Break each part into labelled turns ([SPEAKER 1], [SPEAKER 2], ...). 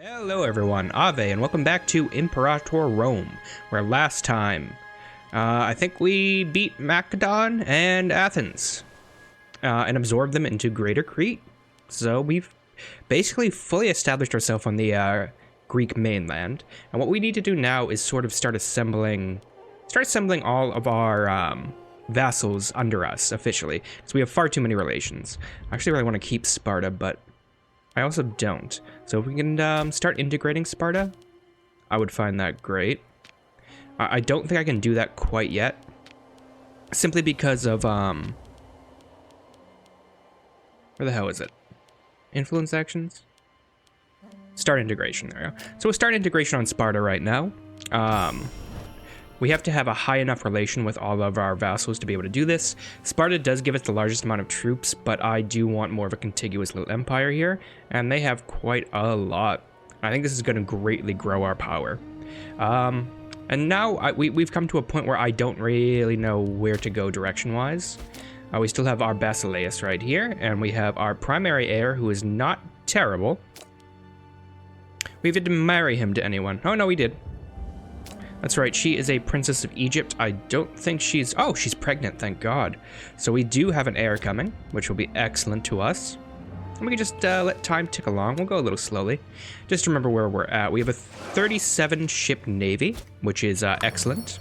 [SPEAKER 1] Hello everyone, Ave, and welcome back to Imperator Rome, where last time, I think we beat Macedon and Athens, and absorbed them into Greater Crete. So we've basically fully established ourselves on the Greek mainland, and what we need to do now is sort of start assembling all of our vassals under us officially, because we have far too many relations. I actually really want to keep Sparta, but I also don't. So if we can start integrating Sparta, I would find that great. I don't think I can do that quite yet, simply because of where the hell is it? Influence actions? Start integration, there we go. So we'll start integration on Sparta right now. We have to have a high enough relation with all of our vassals to be able to do this. Sparta does give us the largest amount of troops, but I do want more of a contiguous little empire here, and they have quite a lot. I think this is going to greatly grow our power. And now we've come to a point where I don't really know where to go direction-wise. We still have our Basileus right here, and we have our primary heir, who is not terrible. We didn't marry him to anyone. Oh, no, we did. That's right, she is a princess of Egypt. I don't think she's... Oh, she's pregnant, thank God. So we do have an heir coming, which will be excellent to us. And we can just let time tick along. We'll go a little slowly. Just remember where we're at. We have a 37-ship navy, which is excellent.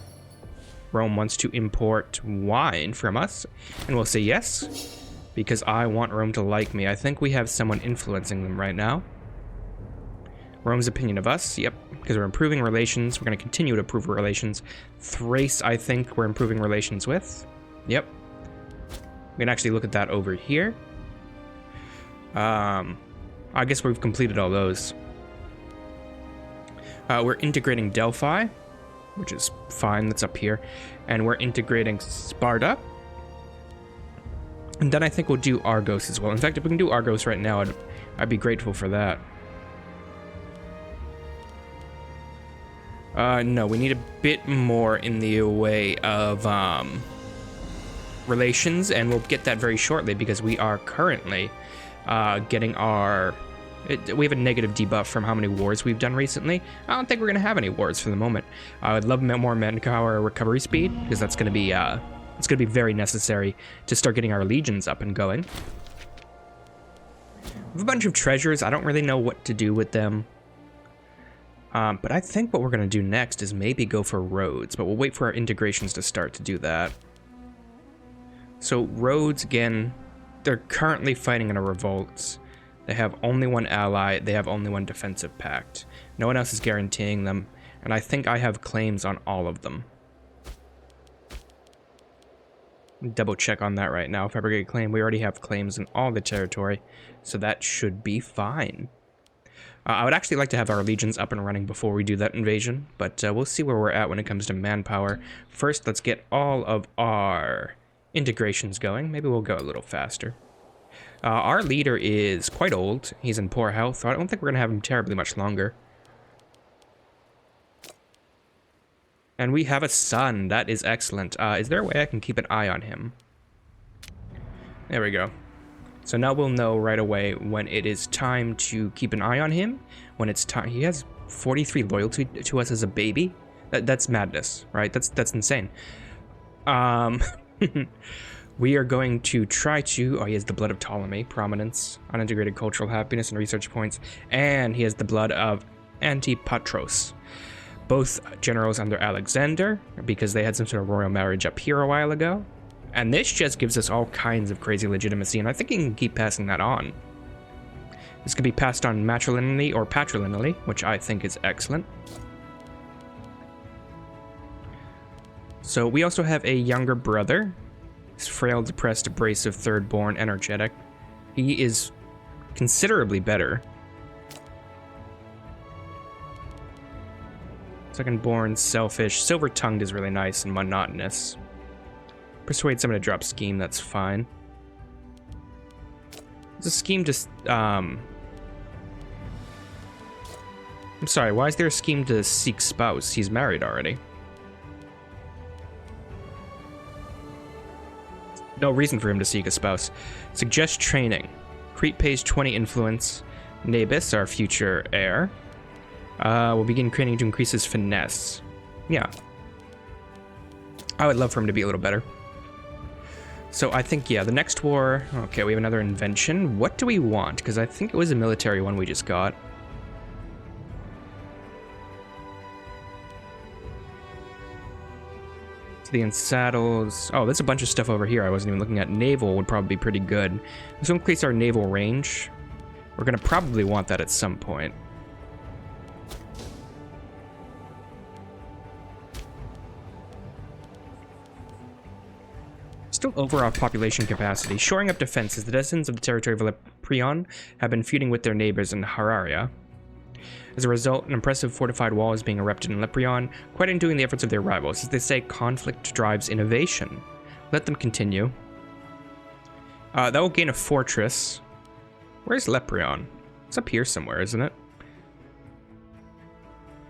[SPEAKER 1] Rome wants to import wine from us, and we'll say yes, because I want Rome to like me. I think we have someone influencing them right now. Rome's opinion of us, yep, because we're improving relations. We're going to continue to improve relations. Thrace, I think we're improving relations with. Yep. We can actually look at that over here. I guess we've completed all those. We're integrating Delphi, which is fine, that's up here. And we're integrating Sparta. And then I think we'll do Argos as well. In fact, if we can do Argos right now, I'd be grateful for that. No, we need a bit more in the way of, relations, and we'll get that very shortly, because we are currently, getting our... we have a negative debuff from how many wars we've done recently. I don't think we're gonna have any wars for the moment. I would love more manpower recovery speed, because that's gonna be, it's gonna be very necessary to start getting our legions up and going. We have a bunch of treasures. I don't really know what to do with them. But I think what we're going to do next is maybe go for roads, but we'll wait for our integrations to start to do that. So roads, again, they're currently fighting in a revolt. They have only one ally, they have only one defensive pact. No one else is guaranteeing them, and I think I have claims on all of them. Double check on that right now. If I ever get a claim, we already have claims in all the territory, so that should be fine. I would actually like to have our legions up and running before we do that invasion, but we'll see where we're at when it comes to manpower. First, let's get all of our integrations going. Maybe we'll go a little faster. Our leader is quite old. He's in poor health, so I don't think we're going to have him terribly much longer. And we have a son. That is excellent. Is there a way I can keep an eye on him? There we go. So now we'll know right away when it is time to keep an eye on him. When it's time, he has 43 loyalty to us as a baby. That's madness, right? That's insane. We are going to try to. Oh, he has the blood of Ptolemy, prominence, unintegrated cultural happiness and research points, and he has the blood of Antipatros. Both generals under Alexander, because they had some sort of royal marriage up here a while ago. And this just gives us all kinds of crazy legitimacy, and I think you can keep passing that on. This could be passed on matrilineally or patrilineally, which I think is excellent. So we also have a younger brother. He's frail, depressed, abrasive, third-born, energetic. He is considerably better. Second-born, selfish. Silver-tongued is really nice and monotonous. Persuade someone to drop scheme, that's fine. Is a scheme just, I'm sorry, why is there a scheme to seek spouse? He's married already. No reason for him to seek a spouse. Suggest training. Crete pays 20 influence. Nabis, our future heir. Will begin training to increase his finesse. Yeah. I would love for him to be a little better. So I think, yeah, the next war... Okay, we have another invention. What do we want? Because I think it was a military one we just got. The saddles. Oh, there's a bunch of stuff over here I wasn't even looking at. Naval would probably be pretty good. This will increase our naval range. We're going to probably want that at some point. Still overall population capacity. Shoring up defenses. The denizens of the territory of Leprion have been feuding with their neighbors in Hararia. As a result, an impressive fortified wall is being erected in Leprion, quite undoing the efforts of their rivals. As they say, conflict drives innovation. Let them continue. That will gain a fortress. Where's Leprion? It's up here somewhere, isn't it?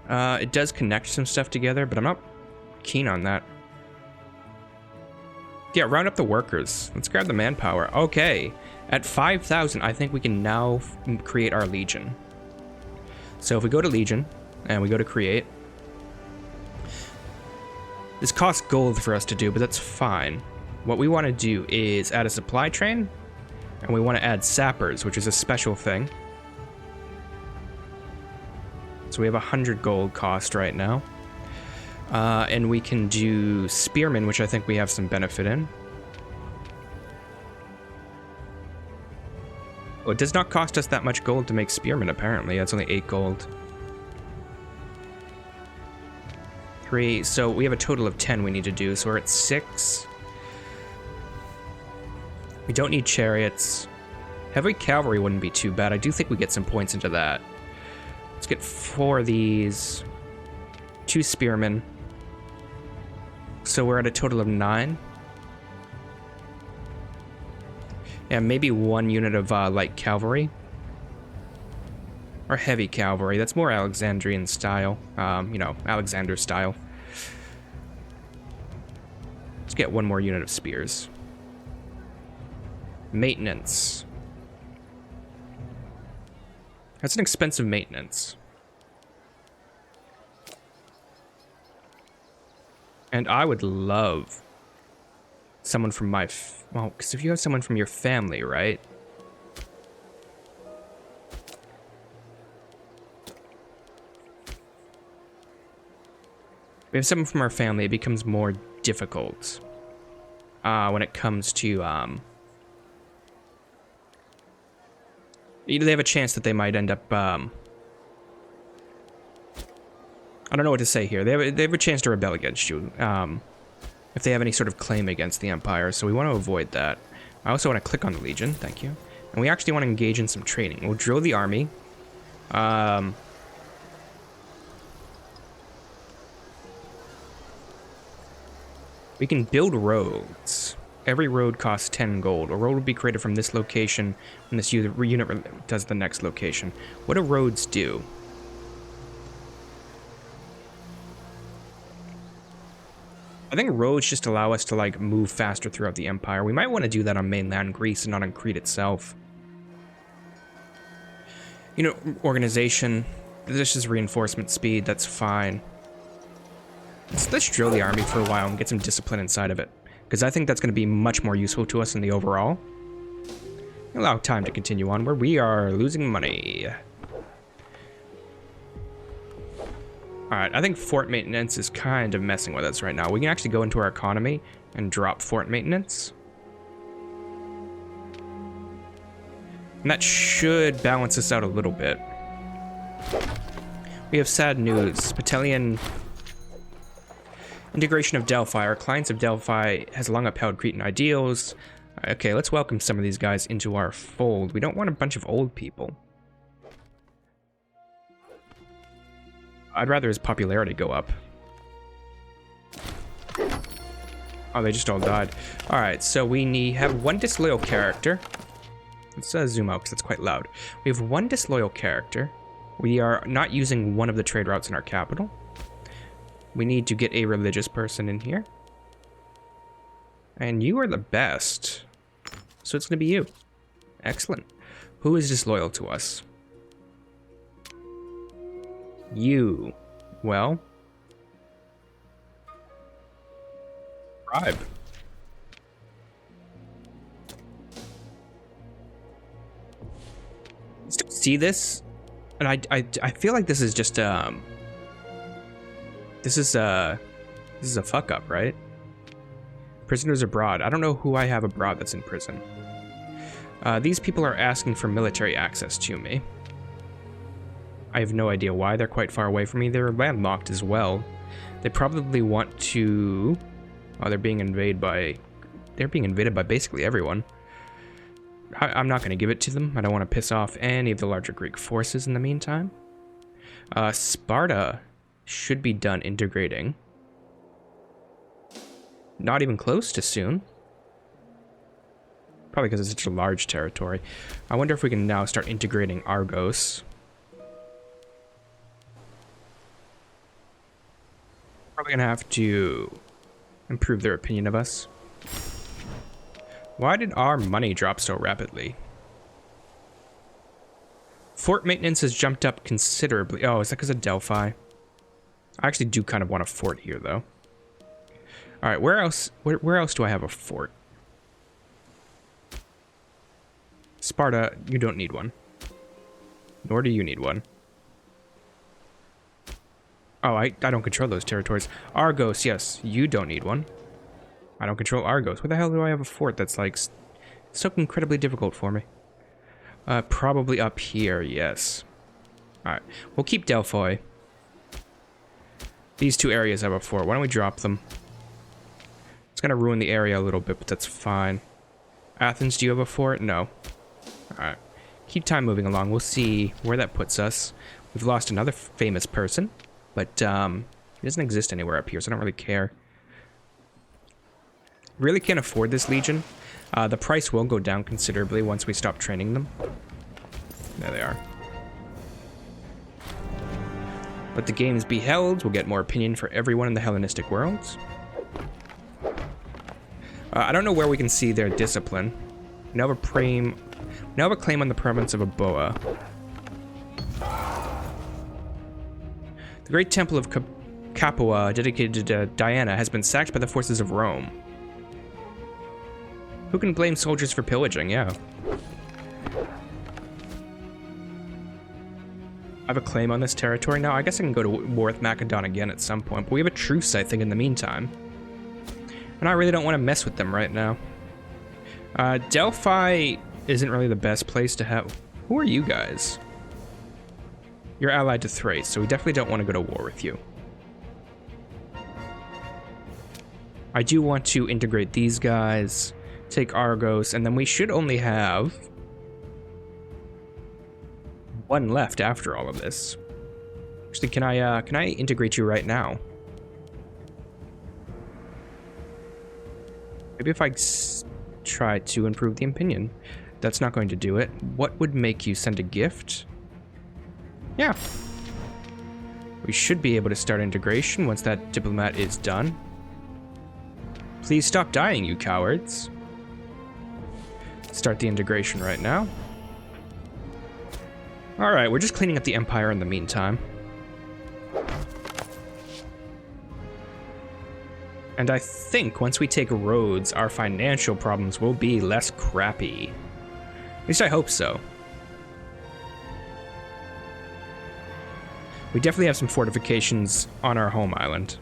[SPEAKER 1] It does connect some stuff together, but I'm not keen on that. Yeah, round up the workers. Let's grab the manpower. Okay. At 5,000, I think we can now create our legion. So if we go to Legion, and we go to Create, this costs gold for us to do, but that's fine. What we want to do is add a supply train, and we want to add sappers, which is a special thing. So we have 100 gold cost right now. And we can do spearmen, which I think we have some benefit in. Well, it does not cost us that much gold to make spearmen, apparently. That's only 8 gold. 3, so we have a total of 10 we need to do, so we're at 6. We don't need chariots. Heavy cavalry wouldn't be too bad. I do think we get some points into that. Let's get 4 of these. 2 spearmen. So we're at a total of 9. And maybe 1 unit of light cavalry. Or heavy cavalry. That's more Alexandrian style. You know, Alexander style. Let's get 1 more unit of spears. Maintenance. That's an expensive maintenance. And I would love someone from my... well, because if you have someone from your family, right? We have someone from our family, it becomes more difficult. When it comes to, they have a chance that they might end up, I don't know what to say here. They have a chance to rebel against you. If they have any sort of claim against the Empire, so we want to avoid that. I also want to click on the Legion, thank you. And we actually want to engage in some training. We'll drill the army. We can build roads. Every road costs 10 gold. A road will be created from this location when this unit does the next location. What do roads do? I think roads just allow us to, like, move faster throughout the Empire. We might want to do that on mainland Greece and not on Crete itself. You know, organization. This is reinforcement speed. That's fine. Let's drill the army for a while and get some discipline inside of it. Because I think that's going to be much more useful to us in the overall. Allow time to continue on where we are losing money. Alright, I think fort maintenance is kind of messing with us right now. We can actually go into our economy and drop fort maintenance. And that should balance us out a little bit. We have sad news. Battalion integration of Delphi. Our clients of Delphi has long upheld Cretan ideals. Okay, let's welcome some of these guys into our fold. We don't want a bunch of old people. I'd rather his popularity go up. Oh, they just all died. Alright, so we have 1 disloyal character. Let's zoom out because it's quite loud. We have 1 disloyal character. We are not using one of the trade routes in our capital. We need to get a religious person in here. And you are the best. So it's going to be you. Excellent. Who is disloyal to us? You. Well. Bribe. Still see this? And I feel like this is just this is a fuck up, right? Prisoners abroad. I don't know who I have abroad that's in prison. These people are asking for military access to me. I have no idea why. They're quite far away from me. They're landlocked as well. They probably want to... Oh, they're being invaded by basically everyone. I'm not going to give it to them. I don't want to piss off any of the larger Greek forces in the meantime. Sparta should be done integrating. Not even close to soon. Probably because it's such a large territory. I wonder if we can now start integrating Argos. Probably gonna have to improve their opinion of us. Why did our money drop so rapidly? Fort maintenance has jumped up considerably. Oh, is that because of Delphi? I actually do kind of want a fort here, though. All right, where else do I have a fort? Sparta, you don't need one. Nor do you need one. Oh, I don't control those territories. Argos, yes, you don't need one. I don't control Argos. Where the hell do I have a fort that's like so incredibly difficult for me? Probably up here, yes. Alright, we'll keep Delphi. These two areas have a fort. Why don't we drop them? It's gonna ruin the area a little bit, but that's fine. Athens, do you have a fort? No. Alright. Keep time moving along. We'll see where that puts us. We've lost another famous person, but he doesn't exist anywhere up here, so I don't really care. Really can't afford this legion. The price will go down considerably once we stop training them. There they are. Let the games be held. We'll get more opinion for everyone in the Hellenistic worlds. I don't know where we can see their discipline. Now have a claim on the province of Aboa. The great temple of Capua, dedicated to Diana, has been sacked by the forces of Rome. Who can blame soldiers for pillaging? Yeah. I have a claim on this territory now. I guess I can go to war with Macedon again at some point, but we have a truce, I think, in the meantime. And I really don't want to mess with them right now. Delphi isn't really the best place to have... Who are you guys? You're allied to Thrace, so we definitely don't want to go to war with you. I do want to integrate these guys, take Argos, and then we should only have one left after all of this. Actually, can I integrate you right now? Maybe if I try to improve the opinion. That's not going to do it. What would make you send a gift? Yeah. We should be able to start integration once that diplomat is done. Please stop dying, you cowards. Start the integration right now. Alright, we're just cleaning up the empire in the meantime. And I think once we take Rhodes, our financial problems will be less crappy. At least I hope so. We definitely have some fortifications on our home island.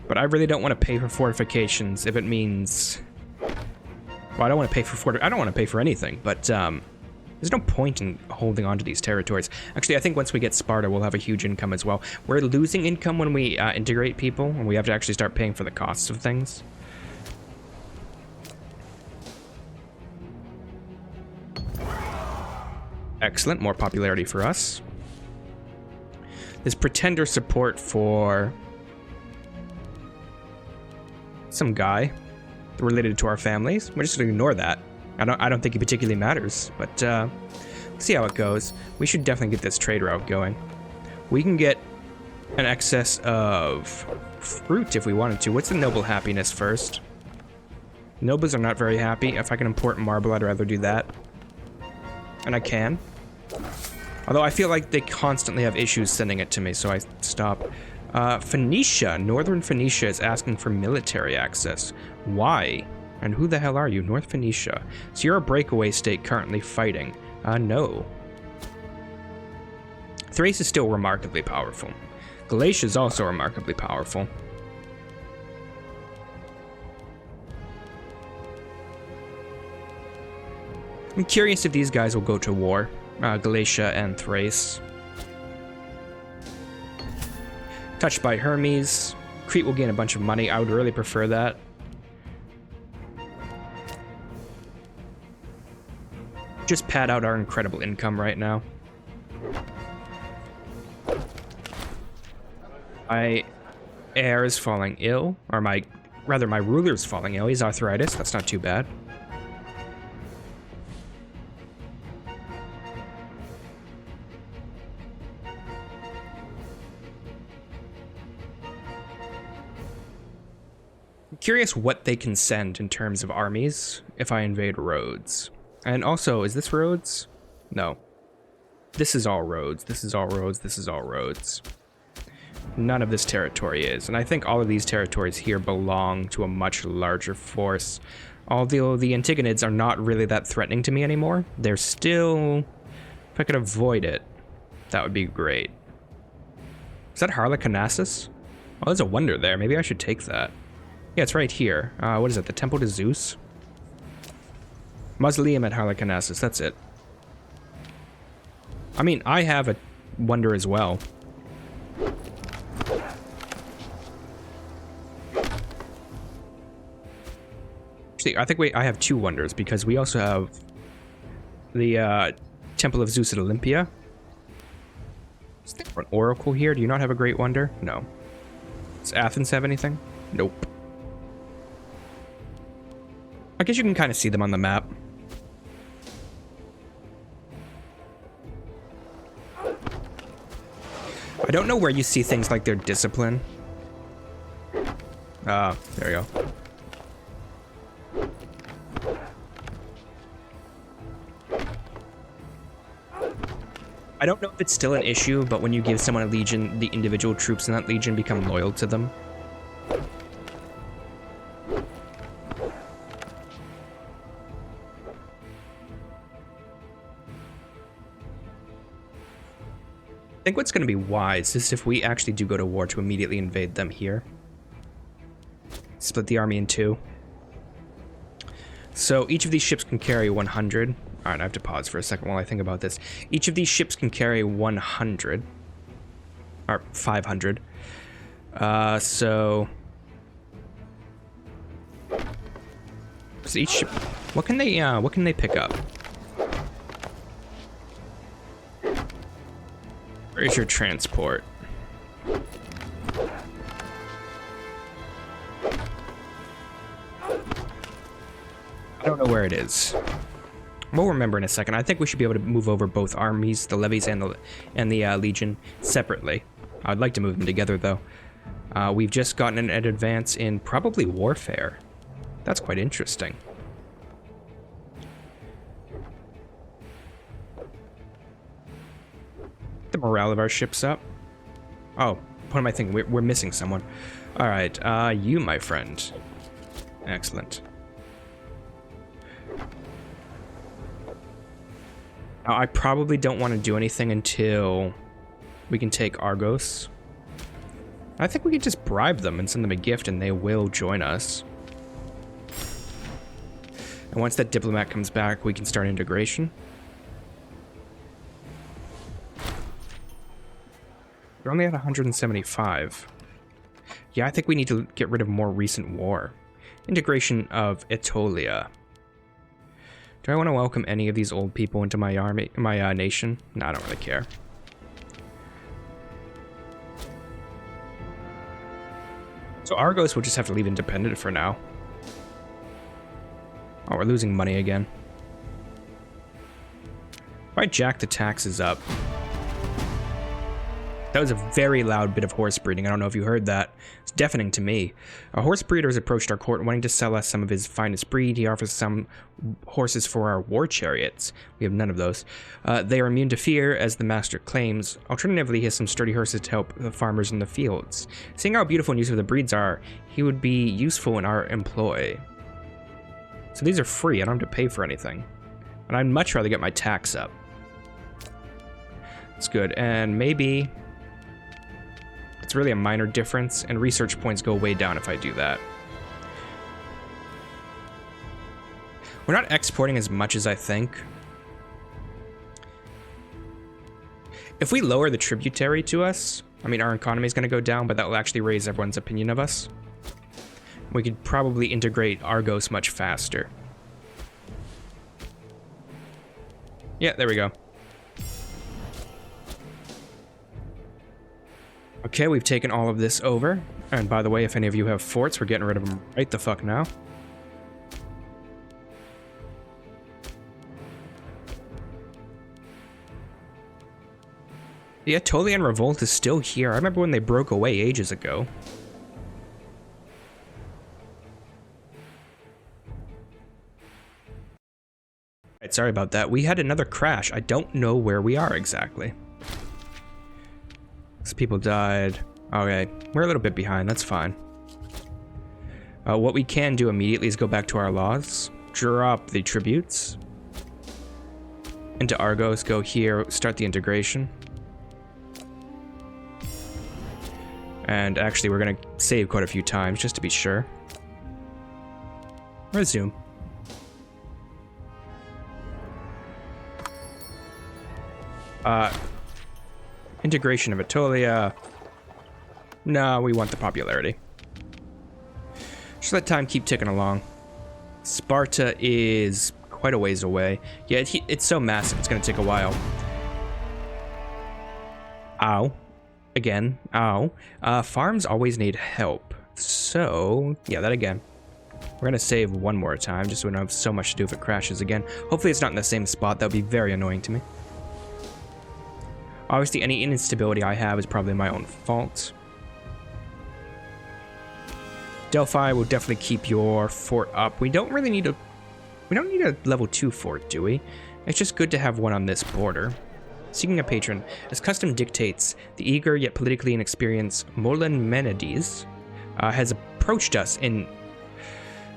[SPEAKER 1] But I really don't want to pay for fortifications if it means... Well, I don't want to pay for I don't want to pay for anything, but there's no point in holding on to these territories. Actually, I think once we get Sparta, we'll have a huge income as well. We're losing income when we integrate people, and we have to actually start paying for the costs of things. Excellent, more popularity for us. There's pretender support for some guy related to our families. We're just gonna ignore that. I don't think he particularly matters, but let's see how it goes. We should definitely get this trade route going. We can get an excess of fruit if we wanted to. What's the noble happiness first? Nobles are not very happy. If I can import marble, I'd rather do that. And I can. Although I feel like they constantly have issues sending it to me, so I stop. Phoenicia, Northern Phoenicia is asking for military access. Why? And who the hell are you? North Phoenicia. So you're a breakaway state currently fighting. No. Thrace is still remarkably powerful. Galatia is also remarkably powerful. I'm curious if these guys will go to war. Galatia and Thrace. Touched by Hermes. Crete will gain a bunch of money. I would really prefer that. Just pad out our incredible income right now. My heir is falling ill, or my ruler is falling ill. He's arthritis. That's not too bad. I'm curious what they can send in terms of armies if I invade Rhodes. And also, is this Rhodes? No. This is all Rhodes. This is all Rhodes. This is all Rhodes. None of this territory is, and I think all of these territories here belong to a much larger force. Although the Antigonids are not really that threatening to me anymore, they're still... If I could avoid it, that would be great. Is that Harlequinassus? Oh, there's a wonder there. Maybe I should take that. Yeah, it's right here. What is it? The Temple to Zeus? Mausoleum at Harlequinassus, that's it. I mean, I have a wonder as well. Actually, I think I have two wonders, because we also have the Temple of Zeus at Olympia. Is there an oracle here? Do you not have a great wonder? No. Does Athens have anything? Nope. I guess you can kind of see them on the map. I don't know where you see things like their discipline. There we go. I don't know if it's still an issue, but when you give someone a legion, the individual troops in that legion become loyal to them. I think what's going to be wise is if we actually do go to war to immediately invade them here. Split the army in two. So each of these ships can carry 100. Alright, I have to pause for a second while I think about this. Each of these ships can carry 100. Or 500. So each ship... What can they pick up? Where's your transport? I don't know where it is. We'll remember in a second. I think we should be able to move over both armies, the levies and the legion, separately. I'd like to move them together, though. We've just gotten an advance in probably warfare. That's quite interesting. The morale of our ships up. Oh, what am I thinking? We're missing someone. All right, you, my friend. Excellent. Now, I probably don't want to do anything until we can take Argos. I think we could just bribe them and send them a gift, and they will join us. And once that diplomat comes back, we can start integration. We're only at 175. Yeah, I think we need to get rid of more recent war. Integration of Aetolia. Do I want to welcome any of these old people into my army, my nation? No, I don't really care. So Argos will just have to leave independent for now. Oh, we're losing money again. If I jack the taxes up... That was a very loud bit of horse breeding. I don't know if you heard that. It's deafening to me. A horse breeder has approached our court wanting to sell us some of his finest breed. He offers some horses for our war chariots. We have none of those. They are immune to fear, as the master claims. Alternatively, he has some sturdy horses to help the farmers in the fields. Seeing how beautiful and useful the breeds are, he would be useful in our employ. So these are free. I don't have to pay for anything. And I'd much rather get my tax up. That's good. And maybe... it's really a minor difference, and research points go way down if I do that. We're not exporting as much as I think. If we lower the tributary to us, I mean, our economy is going to go down, but that will actually raise everyone's opinion of us. We could probably integrate Argos much faster. Yeah, there we go. Okay, we've taken all of this over. And by the way, if any of you have forts, we're getting rid of them right the fuck now. The Aetolian Revolt is still here. I remember when they broke away ages ago. Right, sorry about that. We had another crash. I don't know where we are exactly. People died. Okay, we're a little bit behind. That's fine. What we can do immediately is go back to our laws, drop the tributes into Argos, go here, start the integration. And actually, we're going to save quite a few times just to be sure. Resume. Integration of Aetolia. No, we want the popularity. Just let time keep ticking along. Sparta is quite a ways away. Yeah, it's so massive, it's going to take a while. Ow. Again. Ow. Farms always need help. So, yeah, that again. We're going to save one more time, just so we don't have so much to do if it crashes again. Hopefully it's not in the same spot. That would be very annoying to me. Obviously, any instability I have is probably my own fault. Delphi will definitely keep your fort up. We don't really need a... we don't need a level 2 fort, do we? It's just good to have one on this border. Seeking a patron. As custom dictates, the eager yet politically inexperienced Menides has approached us in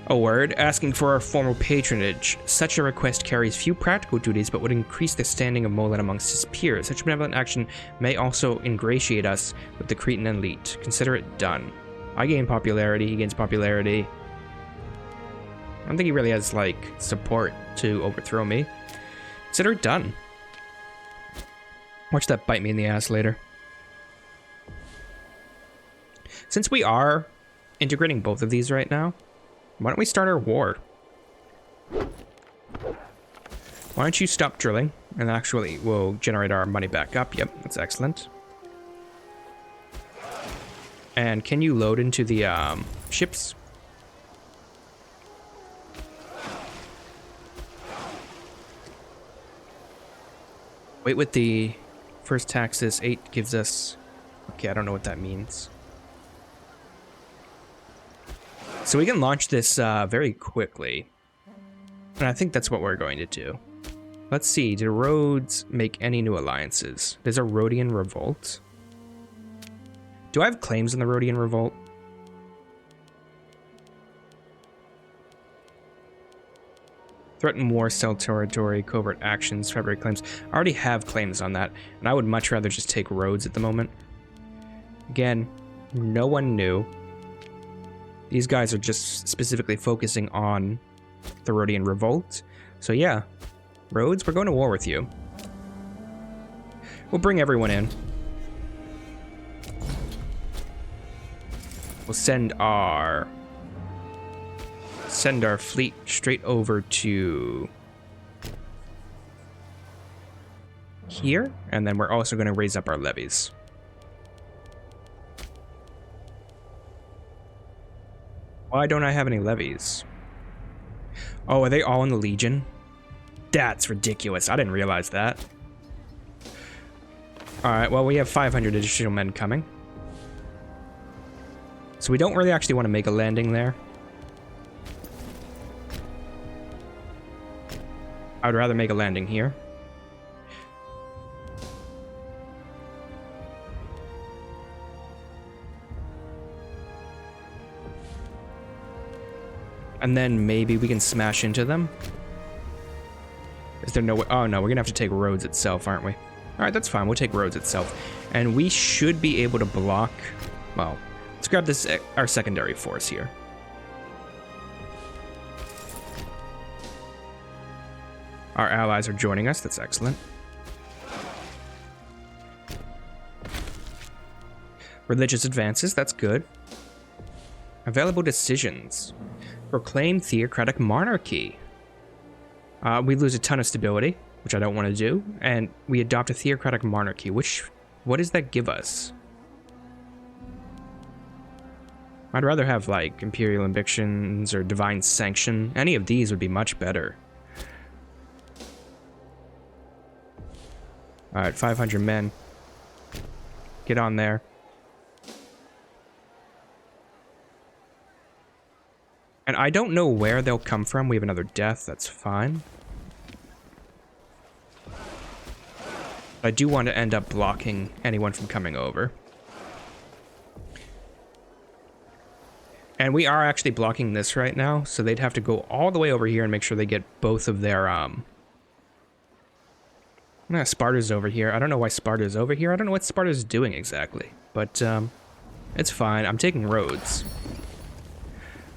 [SPEAKER 1] a word, asking for our formal patronage. Such a request carries few practical duties, but would increase the standing of Molan amongst his peers. Such benevolent action may also ingratiate us with the Cretan elite. Consider it done. I gain popularity, he gains popularity. I don't think he really has, like, support to overthrow me. Consider it done. Watch that bite me in the ass later. Since we are integrating both of these right now, why don't we start our war? Why don't you stop drilling, and actually we'll generate our money back up. Yep, that's excellent. And can you load into the ships? Wait with the first taxes. 8 gives us... okay, I don't know what that means. So we can launch this very quickly. And I think that's what we're going to do. Let's see, did Rhodes make any new alliances? There's a Rhodian Revolt. Do I have claims in the Rhodian Revolt? Threaten war, sell territory, covert actions, fabricate claims. I already have claims on that, and I would much rather just take Rhodes at the moment. Again, no one knew. These guys are just specifically focusing on the Rhodian Revolt. So yeah, Rhodes, we're going to war with you. We'll bring everyone in. We'll send our fleet straight over to here, and then we're also going to raise up our levies. Why don't I have any levies? Oh, are they all in the Legion? That's ridiculous. I didn't realize that. Alright, well, we have 500 additional men coming. So we don't really actually want to make a landing there. I would rather make a landing here. And then maybe we can smash into them. Is there no way? Oh no, we're gonna have to take Rhodes itself, aren't we? Alright, that's fine. We'll take Rhodes itself. And we should be able to block... Well, let's grab this, our secondary force here. Our allies are joining us. That's excellent. Religious advances. That's good. Available decisions. Proclaim theocratic monarchy. We lose a ton of stability, which I don't want to do, and we adopt a theocratic monarchy, what does that give us? I'd rather have, like, imperial invictions or divine sanction. Any of these would be much better. Alright, 500 men. Get on there. And I don't know where they'll come from. We have another death. That's fine. I do want to end up blocking anyone from coming over. And we are actually blocking this right now, so they'd have to go all the way over here and make sure they get both of their, Sparta's over here. I don't know why Sparta's over here. I don't know what Sparta's doing exactly. But, it's fine. I'm taking Rhodes.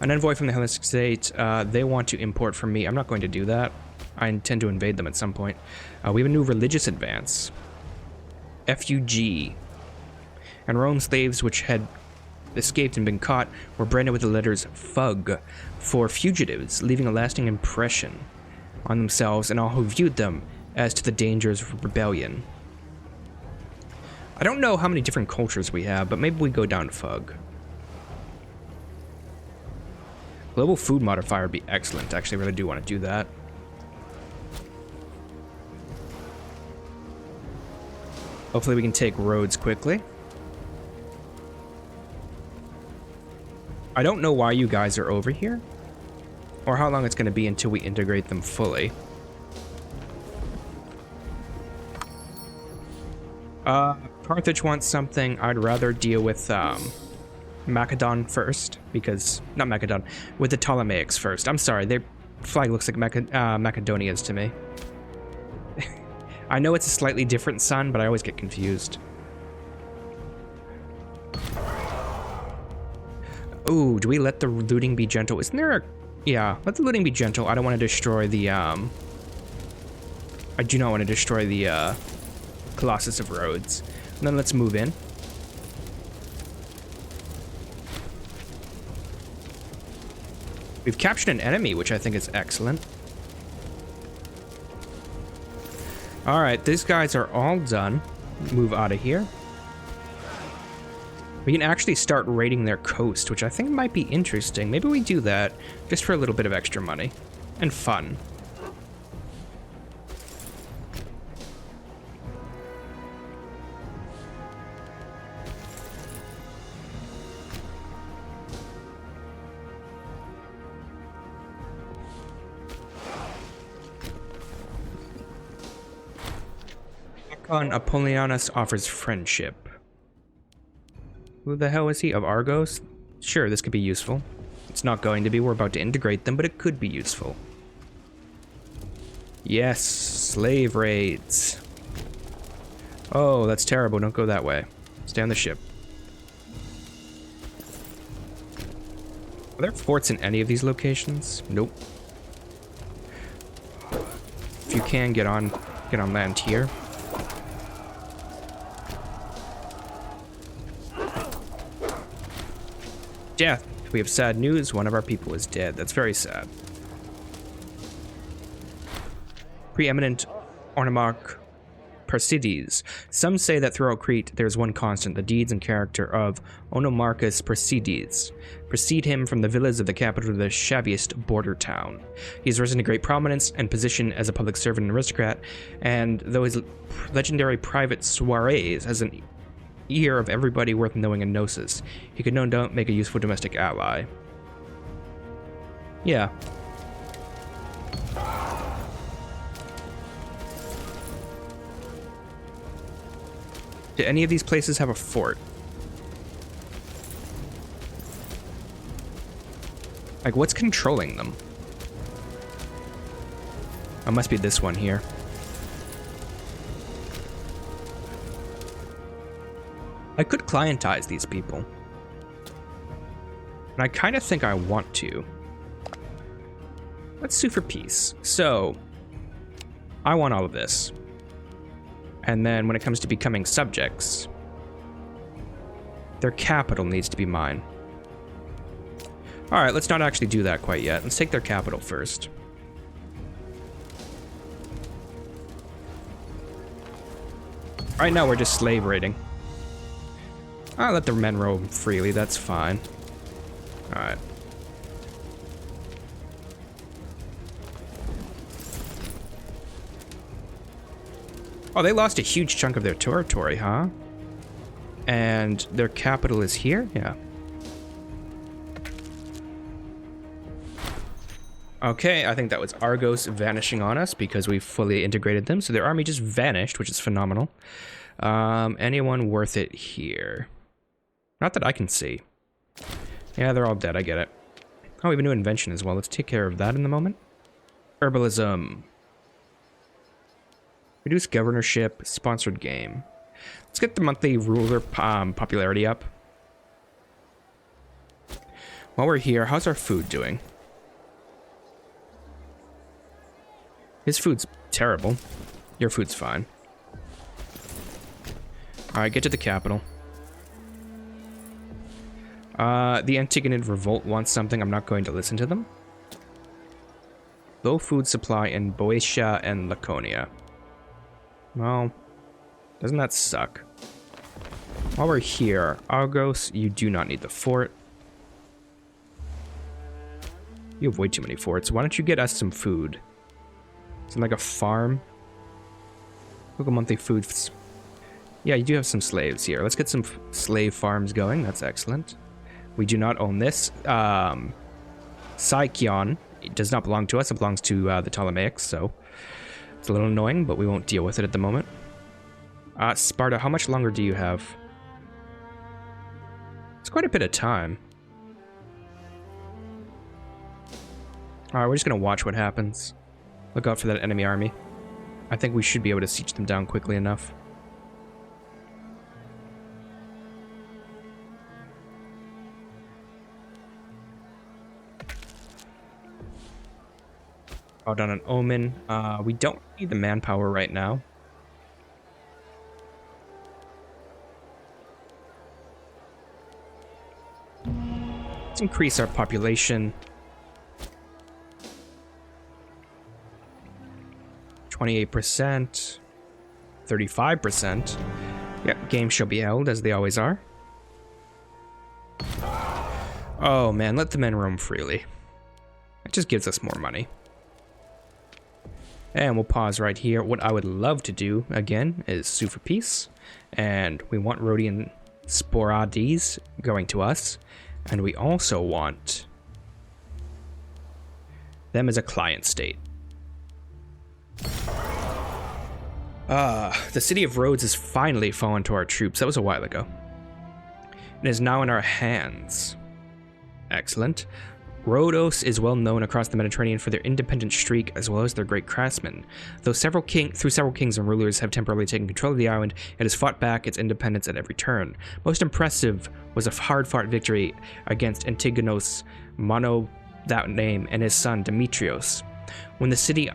[SPEAKER 1] An envoy from the Hellenistic state. They want to import from me. I'm not going to do that. I intend to invade them at some point. We have a new religious advance. FUG. And Rome slaves which had escaped and been caught were branded with the letters FUG for fugitives, leaving a lasting impression on themselves and all who viewed them as to the dangers of rebellion. I don't know how many different cultures we have, but maybe we go down FUG. Global food modifier would be excellent. Actually, I really do want to do that. Hopefully we can take Rhodes quickly. I don't know why you guys are over here, or how long it's going to be until we integrate them fully. Carthage wants something. I'd rather deal with Macedon first, because... Not Macedon, with the Ptolemaics first. I'm sorry, their flag looks like Macedonia's to me. I know it's a slightly different sun, but I always get confused. Ooh, do we let the looting be gentle? Isn't there a... Yeah, let the looting be gentle. I don't want to destroy the, I do not want to destroy the, Colossus of Rhodes. And then let's move in. We've captured an enemy, which I think is excellent. Alright, these guys are all done. Move out of here. We can actually start raiding their coast, which I think might be interesting. Maybe we do that just for a little bit of extra money and fun. Apollonius offers friendship. Who the hell is he? Of Argos? Sure, this could be useful. It's not going to be. We're about to integrate them, but it could be useful. Yes, slave raids. Oh, that's terrible. Don't go that way. Stay on the ship. Are there forts in any of these locations? Nope. If you can, get on land here. Death. We have sad news. One of our people is dead. That's very sad. Preeminent Ornomarch Persides. Some say that throughout Crete there's one constant, the deeds and character of Onomarchus Persides. Precede him from the villas of the capital to the shabbiest border town. He has risen to great prominence and position as a public servant and aristocrat, and though his legendary private soirees has an ear of everybody worth knowing in Gnosis, he could no doubt make a useful domestic ally. Yeah. Do any of these places have a fort? Like, what's controlling them? It must be this one here. I could clientize these people. And I kind of think I want to. Let's sue for peace. So, I want all of this. And then when it comes to becoming subjects, their capital needs to be mine. Alright, let's not actually do that quite yet. Let's take their capital first. Right now we're just slave raiding. I'll let the men roam freely, that's fine. Alright. Oh, they lost a huge chunk of their territory, huh? And their capital is here? Yeah. Okay, I think that was Argos vanishing on us because we fully integrated them. So their army just vanished, which is phenomenal. Anyone worth it here? Not that I can see. Yeah, they're all dead, I get it. Oh, we have a new invention as well. Let's take care of that in the moment. Herbalism. Reduce governorship, sponsored game. Let's get the monthly ruler popularity up. While we're here, how's our food doing? His food's terrible. Your food's fine. Alright, get to the capital. The Antigonid Revolt wants something. I'm not going to listen to them. Low food supply in Boeotia and Laconia. Well, doesn't that suck? While we're here, Argos, you do not need the fort. You have way too many forts. Why don't you get us some food? Something like a farm? Look at monthly foods. Yeah, you do have some slaves here. Let's get some slave farms going. That's excellent. We do not own this. Saikion, it does not belong to us. It belongs to the Ptolemaics, so it's a little annoying, but we won't deal with it at the moment. Sparta, how much longer do you have? It's quite a bit of time. Alright, we're just gonna watch what happens. Look out for that enemy army. I think we should be able to siege them down quickly enough. Out on an omen. We don't need the manpower right now. Let's increase our population. 28%. 35%. Yep, games shall be held as they always are. Oh man, let the men roam freely. It just gives us more money. And we'll pause right here. What I would love to do, again, is sue for peace. And we want Rhodian Sporades going to us. And we also want them as a client state. The city of Rhodes has finally fallen to our troops. That was a while ago. It is now in our hands. Excellent. Rhodos is well known across the Mediterranean for their independent streak as well as their great craftsmen. Though several kings and rulers have temporarily taken control of the island, it has fought back its independence at every turn. Most impressive was a hard-fought victory against Antigonos Mono, that name, and his son Demetrios. With the city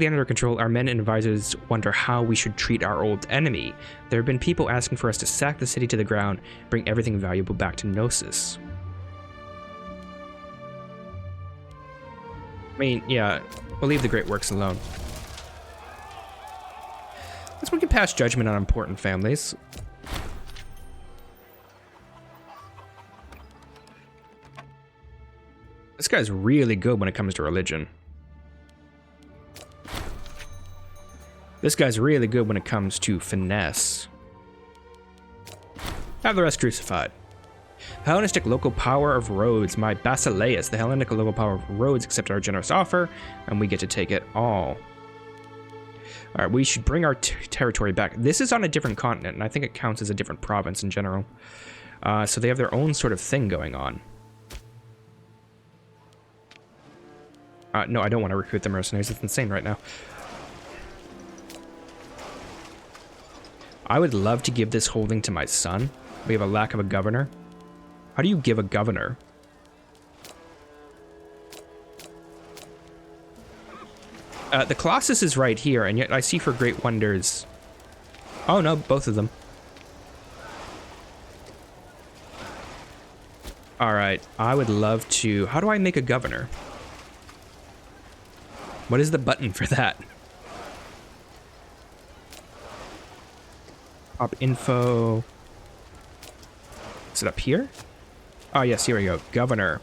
[SPEAKER 1] under control, our men and advisors wonder how we should treat our old enemy. There have been people asking for us to sack the city to the ground, bring everything valuable back to Gnosis. I mean, yeah, we'll leave the great works alone. Guess we can pass judgment on important families. This guy's really good when it comes to religion. This guy's really good when it comes to finesse. Have the rest crucified. Hellenistic local power of Rhodes, my Basileus. The Hellenic local power of Rhodes accepted our generous offer, and we get to take it all. All right, we should bring our territory back. This is on a different continent, and I think it counts as a different province in general. So they have their own sort of thing going on. No, I don't want to recruit the mercenaries. It's insane right now. I would love to give this holding to my son. We have a lack of a governor. How do you give a governor? The Colossus is right here, and yet I see for great wonders. Oh no, both of them. Alright, I would love to... How do I make a governor? What is the button for that? Pop info. Is it up here? Oh yes, here we go. Governor.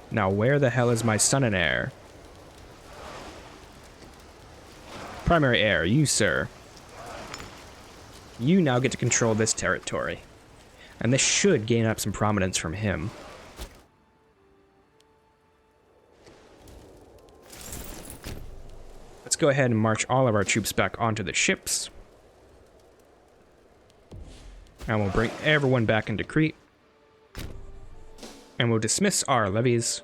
[SPEAKER 1] Now where the hell is my son and heir? Primary heir, you sir. You now get to control this territory. And this should gain up some prominence from him. Let's go ahead and march all of our troops back onto the ships. And we'll bring everyone back into Crete. And we'll dismiss our levies.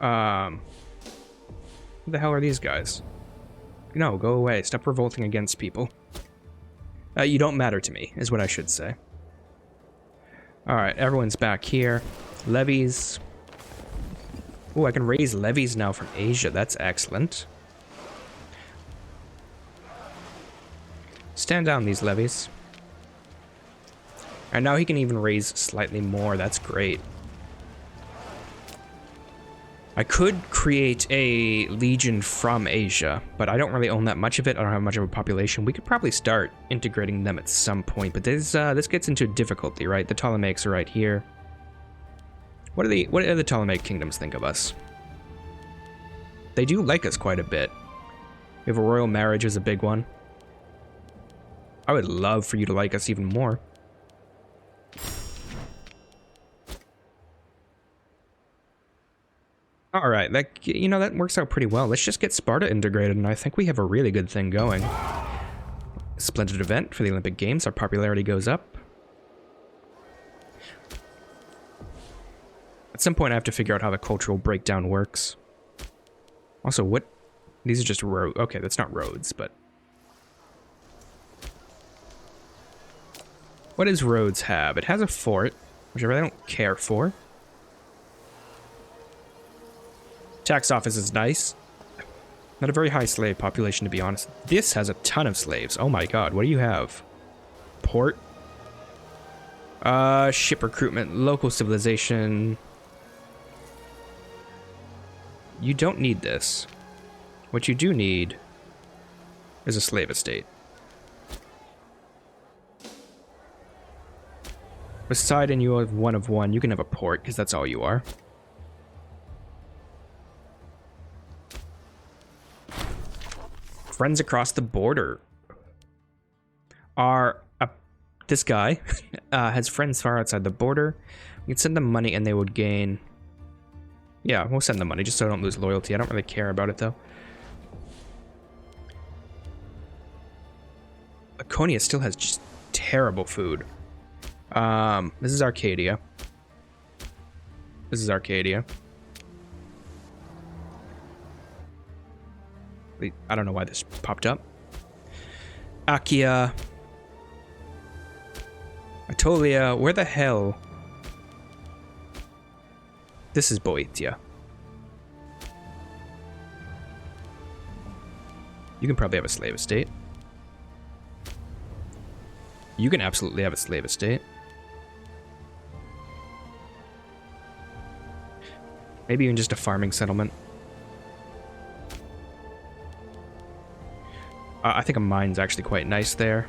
[SPEAKER 1] Who the hell are these guys? No, go away. Stop revolting against people. You don't matter to me, is what I should say. Alright, everyone's back here. Levies. Oh, I can raise levies now from Asia. That's excellent. Stand down, these levies. And now he can even raise slightly more. That's great. I could create a legion from Asia, but I don't really own that much of it. I don't have much of a population. We could probably start integrating them at some point, but this gets into difficulty, right? The Ptolemaics are right here. What do the Ptolemaic kingdoms think of us? They do like us quite a bit. We have a royal marriage is a big one. I would love for you to like us even more. All right, that works out pretty well. Let's just get Sparta integrated, and I think we have a really good thing going. Splendid event for the Olympic Games. Our popularity goes up. At some point, I have to figure out how the cultural breakdown works. Also, what? These are just roads. Okay, that's not roads, but... What does Rhodes have? It has a fort, which I really don't care for. Tax office is nice. Not a very high slave population, to be honest. This has a ton of slaves. Oh my god, what do you have? Port. Ship recruitment, local civilization. You don't need this. What you do need is a slave estate. Poseidon, you have one of one. You can have a port, because that's all you are. Friends across the border. This guy has friends far outside the border. We can send them money and they would gain... Yeah, we'll send them money just so I don't lose loyalty. I don't really care about it, though. Laconia still has just terrible food. This is Arcadia. This is Arcadia. I don't know why this popped up. Achaia. Aetolia. Where the hell? This is Boeotia. You can probably have a slave estate. You can absolutely have a slave estate. Maybe even just a farming settlement. I think a mine's actually quite nice there.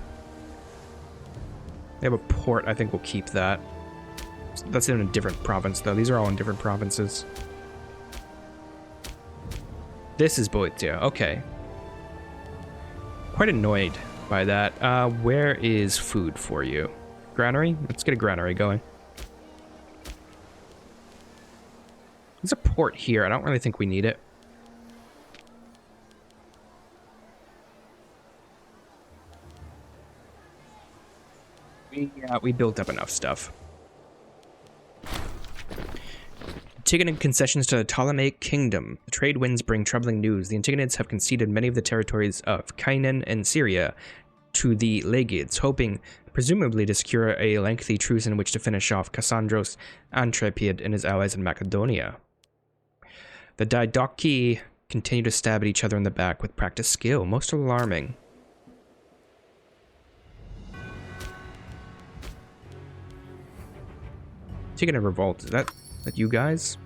[SPEAKER 1] They have a port. I think we'll keep that. That's in a different province, though. These are all in different provinces. This is Boeotia. Okay. Quite annoyed by that. Where is food for you? Granary? Let's get a granary going. There's a port here. I don't really think we need it. We built up enough stuff. Antigonid concessions to the Ptolemaic kingdom. The trade winds bring troubling news. The Antigonids have conceded many of the territories of Canaan and Syria to the Lagids, hoping, presumably, to secure a lengthy truce in which to finish off Cassandros Antrepid and his allies in Macedonia. The Didochi continue to stab at each other in the back with practiced skill, most alarming. Taking a revolt. Is that you guys?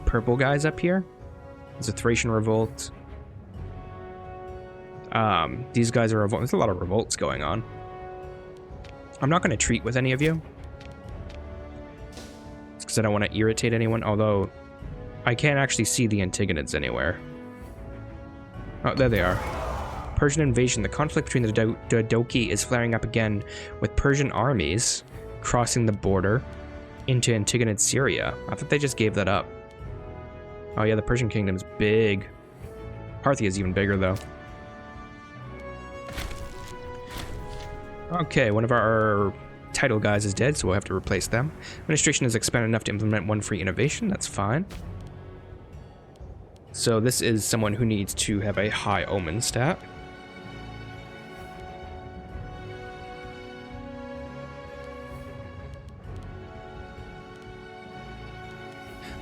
[SPEAKER 1] Purple guys up here? There's a Thracian revolt. These guys are revolt. There's a lot of revolts going on. I'm not going to treat with any of you. It's because I don't want to irritate anyone, although I can't actually see the Antigonids anywhere. Oh, there they are. Persian invasion. The conflict between the Didochi is flaring up again, with Persian armies crossing the border into Antigonid Syria. I thought they just gave that up. Oh yeah, the Persian kingdom's big. Parthia is even bigger, though. Okay, one of our title guys is dead, so we'll have to replace them. Administration is expanded enough to implement one free innovation. That's fine. So this is someone who needs to have a high omen stat.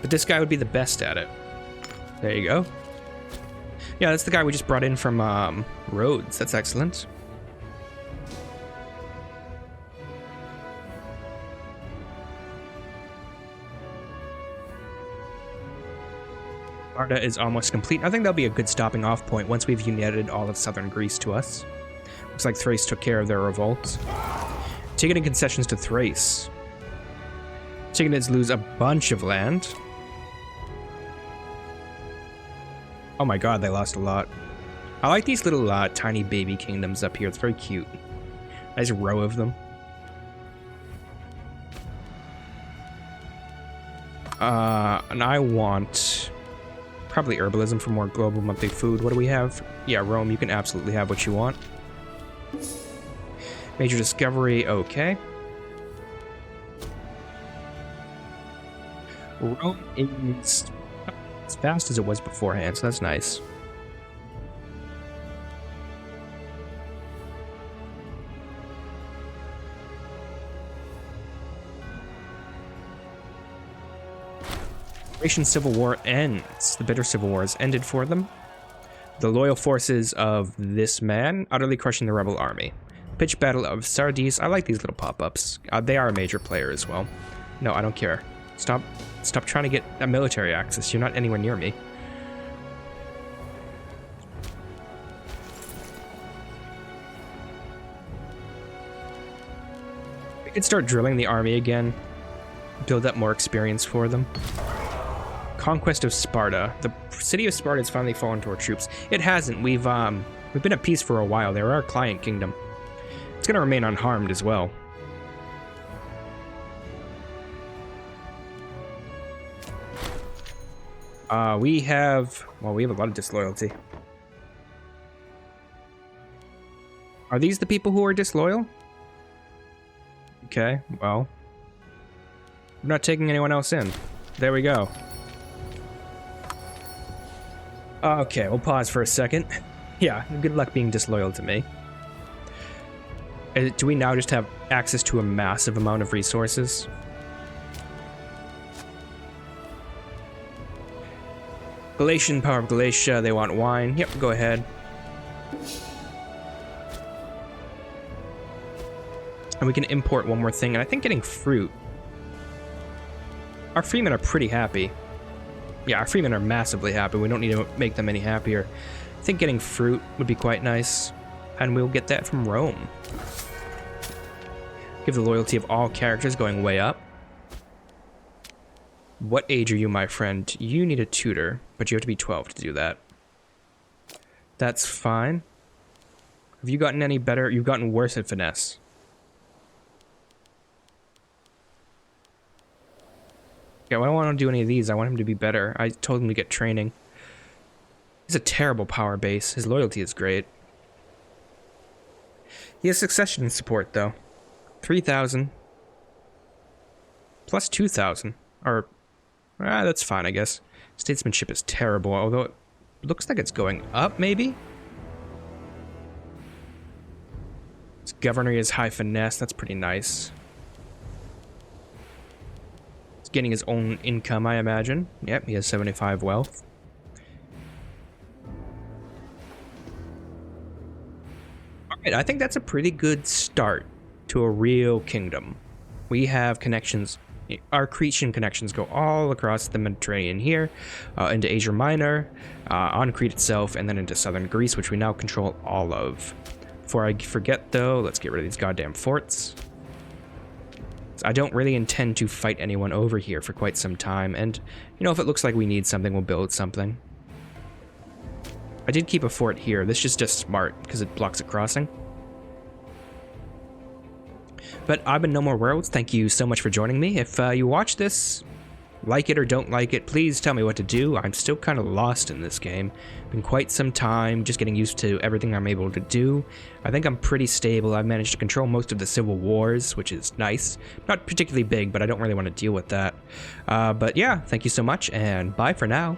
[SPEAKER 1] But this guy would be the best at it. There you go. Yeah, that's the guy we just brought in from Rhodes. That's excellent. Sparta is almost complete. I think that'll be a good stopping off point once we've united all of southern Greece to us. Looks like Thrace took care of their revolt. Taking in concessions to Thrace. Antigonids lose a bunch of land. Oh my god, they lost a lot. I like these little tiny baby kingdoms up here. It's very cute. Nice row of them. And I want probably herbalism for more global monthly food. What do we have? Yeah, Rome, you can absolutely have what you want. Major discovery, okay. Rome is as fast as it was beforehand, so that's nice. Thracian Civil War ends. The bitter civil war has ended for them. The loyal forces of this man utterly crushing the rebel army. Pitch battle of Sardis. I like these little pop-ups. They are a major player as well. No, I don't care. Stop trying to get a military access. You're not anywhere near me. We could start drilling the army again. Build up more experience for them. Conquest of Sparta. The city of Sparta has finally fallen to our troops. It hasn't. We've been at peace for a while. They're our client kingdom. It's going to remain unharmed as well. We have a lot of disloyalty. Are these the people who are disloyal? Okay, well. I'm not taking anyone else in. There we go. Okay, we'll pause for a second. Yeah, good luck being disloyal to me. Do we now just have access to a massive amount of resources? Galatian, power of Galatia, they want wine. Yep, go ahead. And we can import one more thing, and I think getting fruit. Our freemen are pretty happy. Yeah, our freemen are massively happy. We don't need to make them any happier. I think getting fruit would be quite nice. And we'll get that from Rome. Give the loyalty of all characters going way up. What age are you, my friend? You need a tutor, but you have to be 12 to do that. That's fine. Have you gotten any better? You've gotten worse at finesse. Yeah, I don't want to do any of these. I want him to be better. I told him to get training. He's a terrible power base. His loyalty is great. He has succession support, though. 3,000. Plus 2,000. Or, that's fine, I guess. Statesmanship is terrible, although it looks like it's going up, maybe? His governor is high finesse. That's pretty nice. He's getting his own income, I imagine. Yep, he has 75 wealth. Alright, I think that's a pretty good start to a real kingdom. We have connections. Our Cretan connections go all across the Mediterranean here, into Asia Minor, on Crete itself, and then into southern Greece, which we now control all of. Before I forget, though, let's get rid of these goddamn forts. I don't really intend to fight anyone over here for quite some time, and, you know, if it looks like we need something, we'll build something. I did keep a fort here. This is just smart, because it blocks a crossing. But I've been NoMoreWorlds. Thank you so much for joining me. If you watch this, like it or don't like it, please tell me what to do. I'm still kind of lost in this game. Been quite some time, just getting used to everything I'm able to do. I think I'm pretty stable. I've managed to control most of the civil wars, which is nice. Not particularly big, but I don't really want to deal with that. But yeah, thank you so much, and bye for now.